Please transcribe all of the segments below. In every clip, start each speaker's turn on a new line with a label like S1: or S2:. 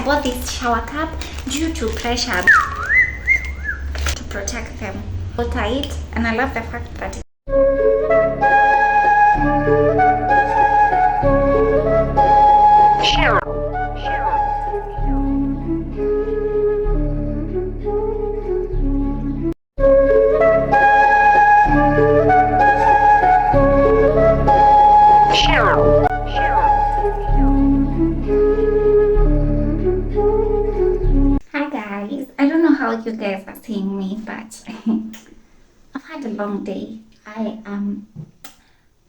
S1: I bought this shower cap due to pressure to protect them. So tight, and I love the fact that you guys are seeing me, but I've had a long day. I am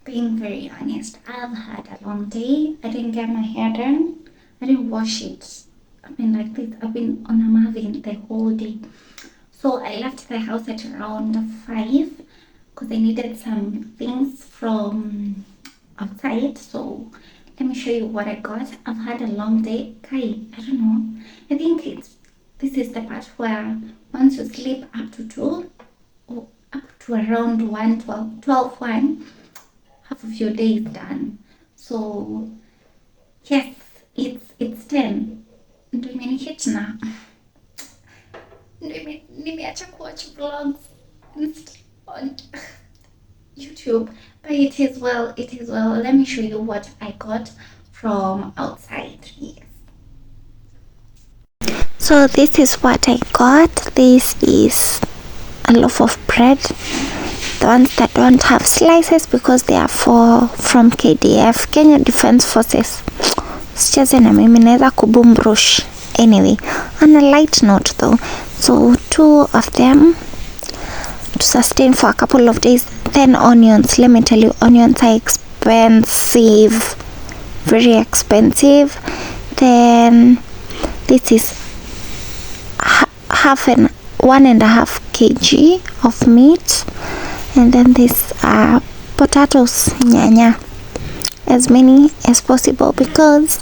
S1: being very honest. I've had a long day. I didn't get my hair done. I didn't wash it. I've been like this. I've been on a Marvin the whole day. So I left the house at around 5 because I needed some things from outside. So let me show you what I got. I've had a long day. Kai, I don't know. I think this is the part where once you sleep up to 2 or up to around 1, half of your day is done. So yes, it's 10. Ndio imenihit na nimeacha kuwatch vlogs on YouTube, but it is well. Let me show you what I got from outside. Yes. So this is what I got. This is a loaf of bread. The ones that don't have slices because they are from KDF, Kenya Defense Forces. Sicheze na mimi naweza kubumbrush. Anyway, on a light note though, so 2 of them to sustain for a couple of days. Then onions, let me tell you, onions are expensive, very expensive. Then this is 1.5 kg of meat, and then these are potatoes, nyanya, as many as possible because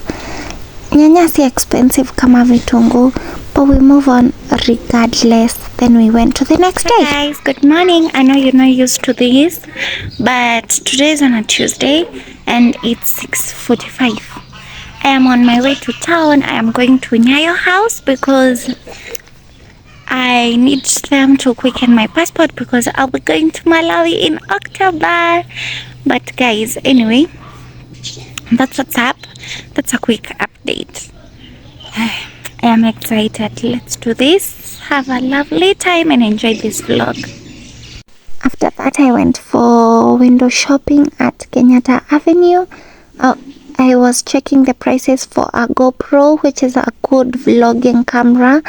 S1: nyanya is expensive kama vitungu, but we move on regardless. Then we went to the next day. Hey guys, good morning. I know you're not used to this, but today is on a Tuesday and it's 6:45. I am on my way to town. I am going to Nyayo house because I need them to quicken my passport because I'll be going to Malawi in October. But guys, anyway, that's what's up. That's a quick update. I am excited. Let's do this. Have a lovely time and enjoy this vlog. After that, I went for window shopping at Kenyatta Avenue. I was checking the prices for a GoPro, which is a good vlogging camera,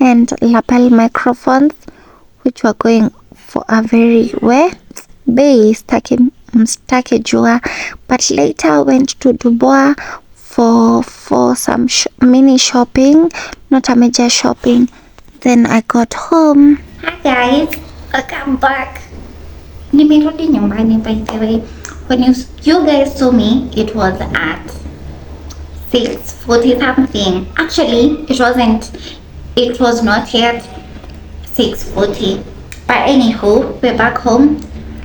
S1: and lapel microphones, which were going for a very bei stake jua. But later I went to Dubois for some mini shopping, not a major shopping. Then I got home. Hi guys, welcome back. Nimerudi nyumbani, by the way. When you guys saw me, it was at 6:40 something. Actually, it was not yet 6:40. But anywho, we're back home.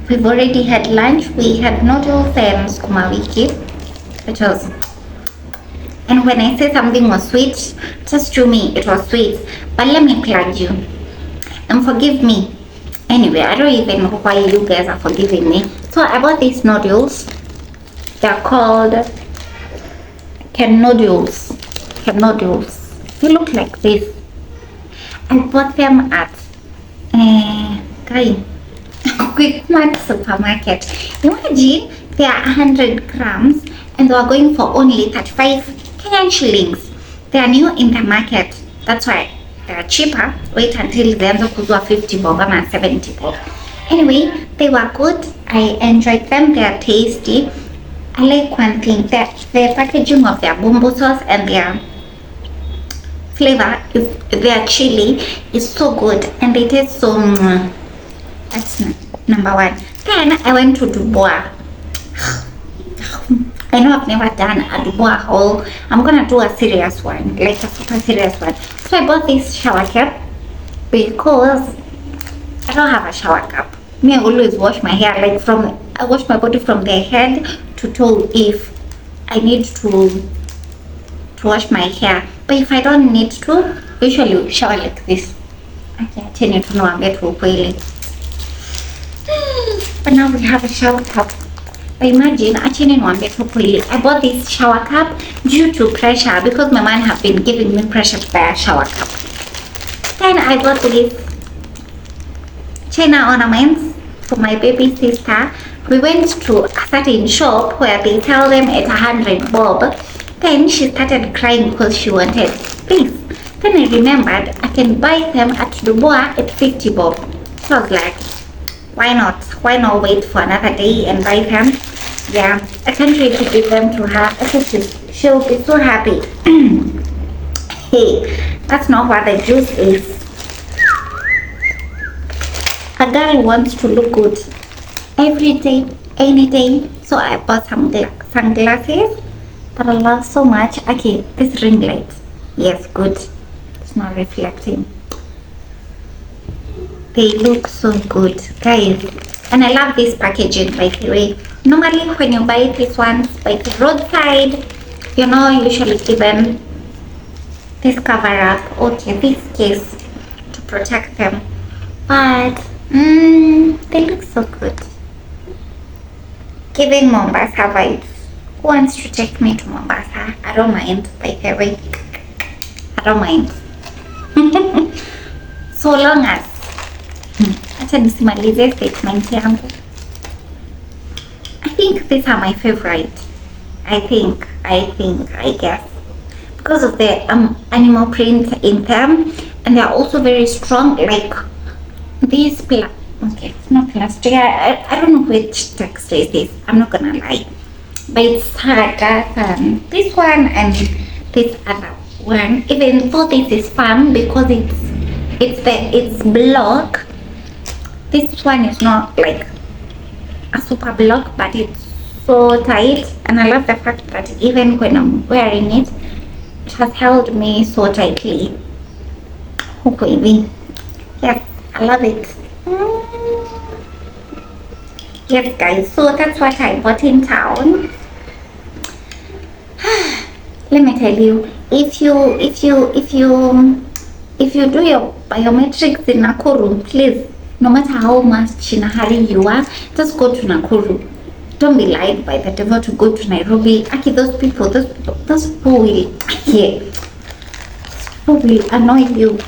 S1: We've already had lunch. We had noodles and sukuma wiki, and when I say something was sweet, just to me it was sweet. But let me plug you and forgive me. Anyway, I don't even know why you guys are forgiving me. So I bought these noodles. They're called Ken noodles. They look like this. I bought them at Quickmart supermarket. Imagine they are 100 grams and they are going for only 35 Kenyan shillings. They are new in the market. That's why they are cheaper. Wait until they end up with 50 bob and 70 bob. Anyway, they were good. I enjoyed them. They are tasty. I like one thing, the packaging of their bumbo sauce and their flavor, their chili is so good and they taste so that's number 1. Then I went to Dubois. I know I've never done a Dubois haul. I'm gonna do a serious one, like a super serious one. So I bought this shower cap because I don't have a shower cap. Me, I always wash my hair I wash my body from the head to toe if I need to wash my hair. But if I don't need to, usually shower like this. Okay, change it to no ukweli. But now we have a shower cup. But imagine, actually I bought this shower cup due to pressure because my man have been giving me pressure to buy a shower cup. Then I got this China ornaments for my baby sister. We went to a certain shop where they tell them it's 100 bob. Then she started crying because she wanted this. Then I remembered I can buy them at Dubois at 50 bob. So I was like, why not? Why not wait for another day and buy them? Yeah, I can't wait to give them to her. I think she'll be so happy. Hey, that's not what the juice is. A girl wants to look good every day, any day. So I bought some sunglasses that I love so much. Okay, this ring light. Yes, good. It's not reflecting. They look so good, guys. And I love this packaging, by the way. Normally, when you buy these ones by the roadside, you know, usually given this cover up or this case to protect them. But they look so good. Giving Mombasa vibes. Who wants to take me to Mombasa? I don't mind, by the way. I don't mind. So long as acha nisimalize statement yangu. I think these are my favorite. I guess. Because of the animal print in them, and they're also very strong, like these okay, it's not plastic. I don't know which texture is this. I'm not gonna lie, but it's harder than this one and this other one. Even though this is fun because it's block. This one is not like a super block, but it's so tight, and I love the fact that even when I'm wearing it, it has held me so tightly. Oh baby, yes, I love it. Yes guys, so that's what I bought in town. Let me tell you, if you do your biometrics in Nakuru, please, no matter how much in a hurry you are, just go to Nakuru. Don't be lied by the devil to go to Nairobi. Aki, those people will annoy you.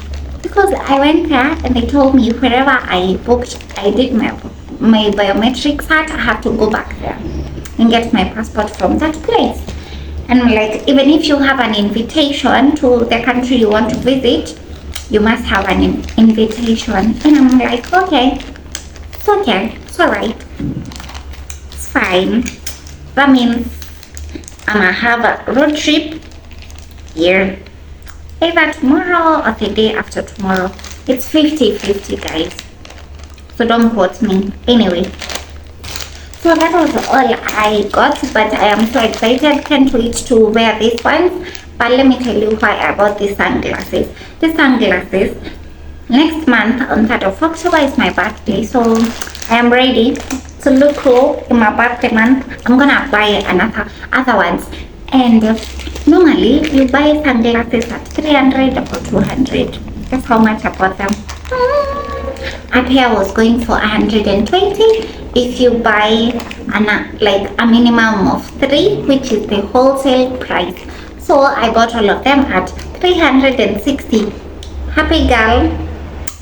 S1: Because I went there and they told me wherever I did my biometrics at, I have to go back there and get my passport from that place. And I'm like, even if you have an invitation to the country you want to visit, you must have an invitation. And I'm like, okay, it's okay, it's alright, it's fine. That means I'm gonna have a road trip here, either tomorrow or the day after tomorrow. It's 50-50 guys, so don't quote me. Anyway, so that was all I got, but I am so excited, can't wait to wear these ones. But let me tell you why I bought these sunglasses. These sunglasses, next month on 3rd of October is my birthday, so I am ready to look cool in my birthday month. I'm gonna buy other ones, and normally you buy sunglasses at 300 or 200. That's how much I bought them. A pair was going for 120 if you buy like a minimum of 3, which is the wholesale price. So I bought all of them at 360. Happy girl.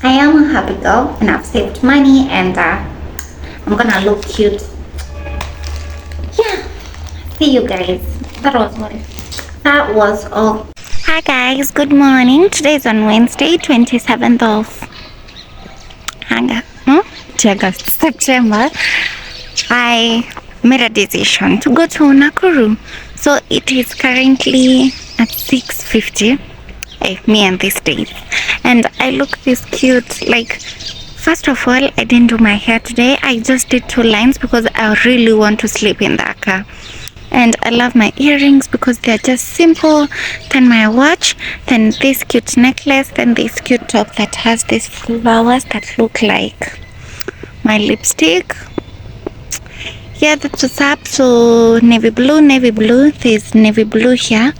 S1: I am a happy girl, and I've saved money, and I'm gonna look cute. Yeah. See you guys. That was all. Hi guys, good morning. Today is on Wednesday, 27th of September. I made a decision to go to Nakuru. So it is currently at 6:50, me and these days. And I look this cute. Like, first of all, I didn't do my hair today. I just did 2 lines because I really want to sleep in the car. And I love my earrings because they're just simple. Then my watch, then this cute necklace, then this cute top that has these flowers that look like my lipstick. Yeah, that's what's up. So navy blue, there's navy blue here,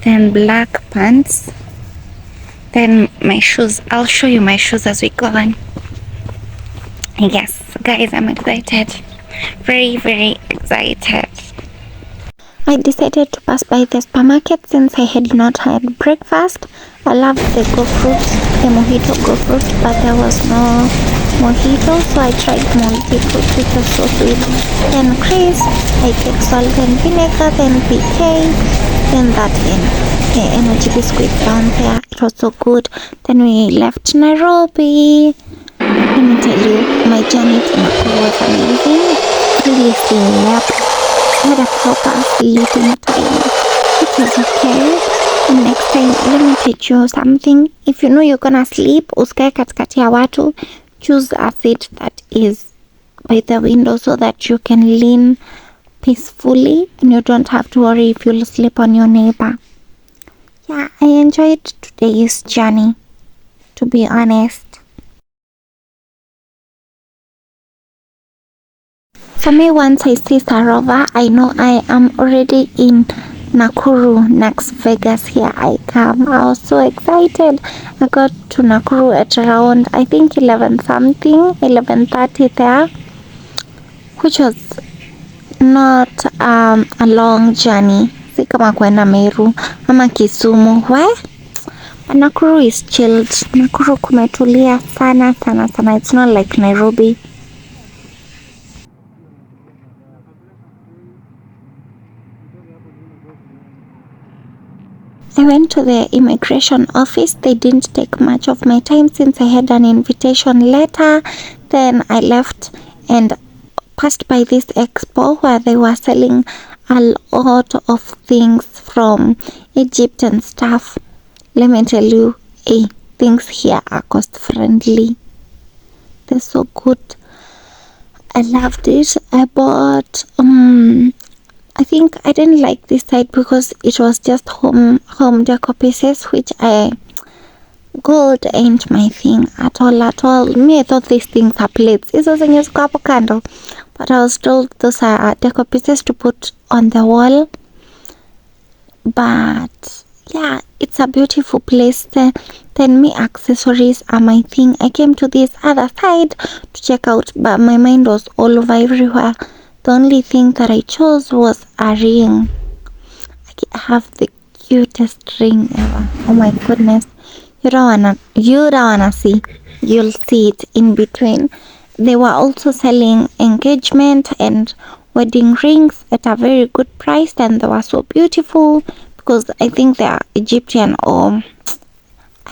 S1: then black pants, then my shoes. I'll show you my shoes as we go on. Yes, guys, I'm excited. Very, very excited. I decided to pass by the supermarket since I had not had breakfast. I loved the go fruit, the mojito go fruit, but there was no mojito, so I tried multi-fruit, which was so sweet. Then crisp, I take salt and vinegar, then PK, then that energy biscuit down there. It was so good. Then we left Nairobi. Let me tell you, my journey to Nakuru was amazing. Really slept. I had a proper sleeping time. It was okay. And next time, let me teach you something. If you know you're gonna sleep, usikae katikati ya watu, choose a seat that is by the window so that you can lean peacefully and you don't have to worry if you'll sleep on your neighbor. Yeah, I enjoyed today's journey, to be honest. For me, once I see Sarova, I know I am already in Nakuru. Next Vegas, here I come. I was so excited. I got to Nakuru at around, I think 11:30 there, which was not a long journey. Si kama kwenda Meru ama Kisumu. Why? But Nakuru is chilled. Nakuru kumetulia sana sana sana. It's not like Nairobi. I went to the immigration office. They didn't take much of my time since I had an invitation letter. Then I left and passed by this expo where they were selling a lot of things from Egypt and stuff. Let me tell you, things here are cost friendly. They're so good. I loved it. I bought I think I didn't like this side because it was just home decor pieces, which gold ain't my thing at all. Me, I thought these things are plates. Hizo zenye ziko hapo kando, but I was told those are decor pieces to put on the wall. But yeah, it's a beautiful place. Then me, accessories are my thing. I came to this other side to check out, but my mind was all over everywhere. The only thing that I chose was a ring. I have the cutest ring ever. Oh my goodness. You don't wanna see. You'll see it in between. They were also selling engagement and wedding rings at a very good price, and they were so beautiful because I think they are Egyptian, or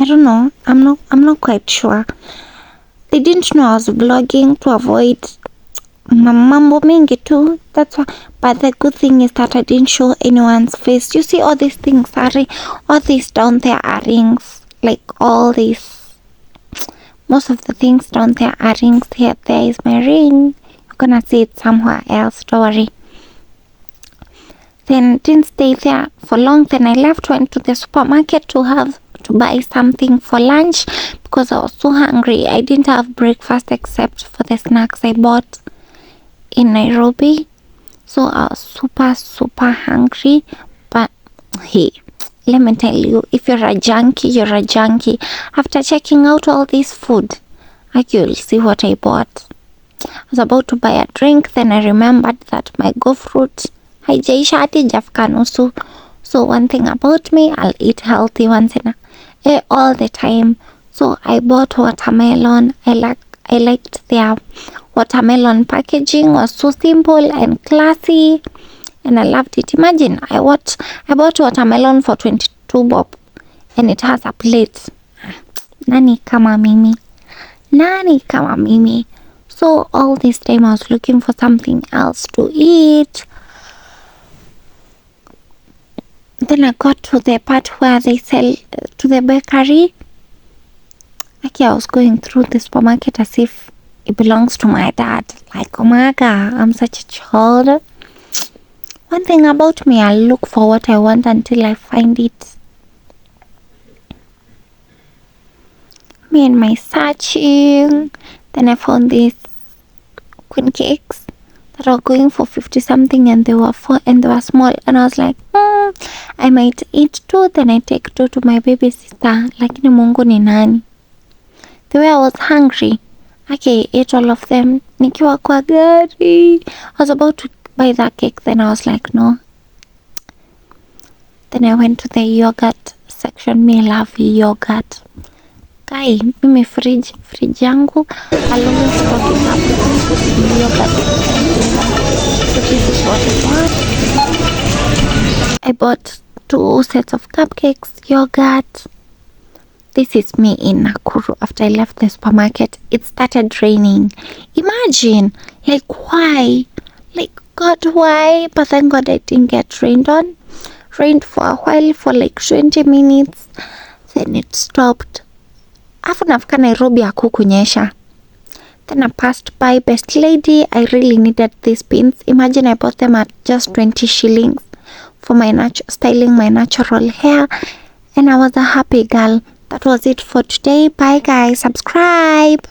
S1: I don't know. I'm not quite sure. They didn't know I was vlogging to avoid mambo mingi too. That's why. But the good thing is that I didn't show anyone's face. You see all these things all these down there are rings. Like all these, most of the things down there are rings. Here, there is my ring. You're gonna see it somewhere else, don't worry. Then didn't stay there for long. Then I left, went to the supermarket to buy something for lunch because I was so hungry. I didn't have breakfast except for the snacks I bought in Nairobi, so I was super hungry. But hey, let me tell you, if you're a junkie, you're a junkie. After checking out all this food, you'll see what I bought. I was about to buy a drink, then I remembered that my go fruit haijaisha hadi jafika nusu. So one thing about me, I'll eat healthy once all the time. So I bought watermelon. I liked their watermelon packaging, was so simple and classy, and I loved it. Imagine I bought watermelon for 22 bob, and it has a plate. Nani kama mimi. So all this time I was looking for something else to eat. Then I got to the part where they sell to the bakery. I was going through the supermarket as if it belongs to my dad. Like, oh my god, I'm such a child. One thing about me, I'll look for what I want until I find it. Me and my searching. Then I found these queen cakes that were going for 50 something, and they were small, and I was like, I might eat 2, then I take 2 to my baby sister. Lakini Mungu ni nani? The way I was hungry, I ate all of them. Nikiwa kwa gari, I was about to buy that cake, then I was like, no. Then I went to the yogurt section. Me love yogurt. Kai, mimi fridge yangu, I'll always stock it up with yogurt. So this is what I bought. I bought 2 sets of cupcakes, yogurt. This is me in Nakuru after I left the supermarket. It started raining. Imagine, like why? Like God, why? But thank God I didn't get rained on. Rained for a while, for like 20 minutes. Then it stopped. Afu nafika Nairobi hakukunyesha. Then I passed by Best Lady. I really needed these pins. Imagine I bought them at just 20 shillings for my styling my natural hair. And I was a happy girl. That was it for today. Bye guys. Subscribe.